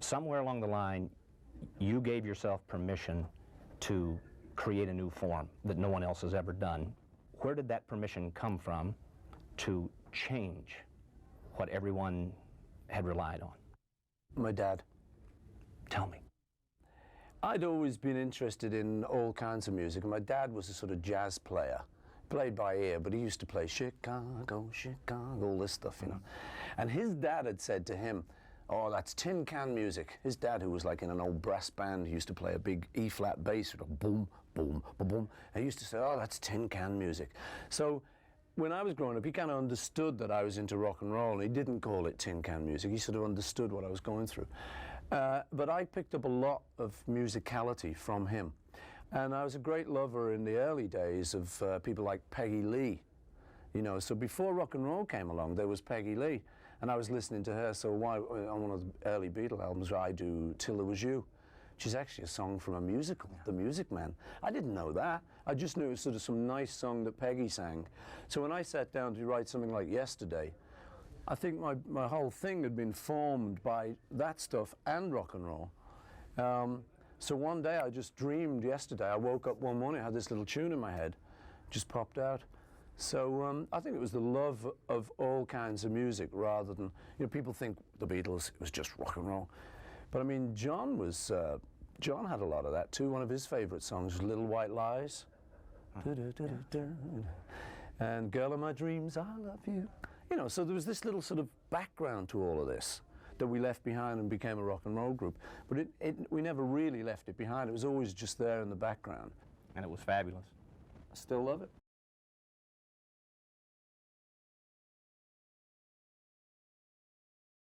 somewhere along the line, you gave yourself permission to create a new form that no one else has ever done. Where did that permission come from to change what everyone had relied on? My dad. Tell me. I'd always been interested in all kinds of music, and my dad was a sort of jazz player. Played by ear, but he used to play Chicago, Chicago, all this stuff, you know. And his dad had said to him, oh, that's tin can music. His dad, who was like in an old brass band, he used to play a big E-flat bass, sort of boom, boom, boom, boom. And he used to say, oh, that's tin can music. So when I was growing up, he kind of understood that I was into rock and roll, and he didn't call it tin can music. He sort of understood what I was going through. But I picked up a lot of musicality from him. And I was a great lover in the early days of people like Peggy Lee. You know, so before rock and roll came along, there was Peggy Lee. And I was listening to her, so on one of the early Beatles albums, I do Till There Was You, which is actually a song from a musical, The Music Man. I didn't know that. I just knew it was sort of some nice song that Peggy sang. So when I sat down to write something like Yesterday, I think my whole thing had been formed by that stuff and rock and roll. So one day I just dreamed yesterday. I woke up one morning, I had this little tune in my head, just popped out. So I think it was the love of all kinds of music rather than, you know, people think the Beatles, it was just rock and roll. But I mean, John had a lot of that too. One of his favorite songs was Little White Lies. And Girl of My Dreams, I Love You. You know, so there was this little sort of background to all of this that we left behind and became a rock and roll group. But we never really left it behind. It was always just there in the background. And it was fabulous. I still love it.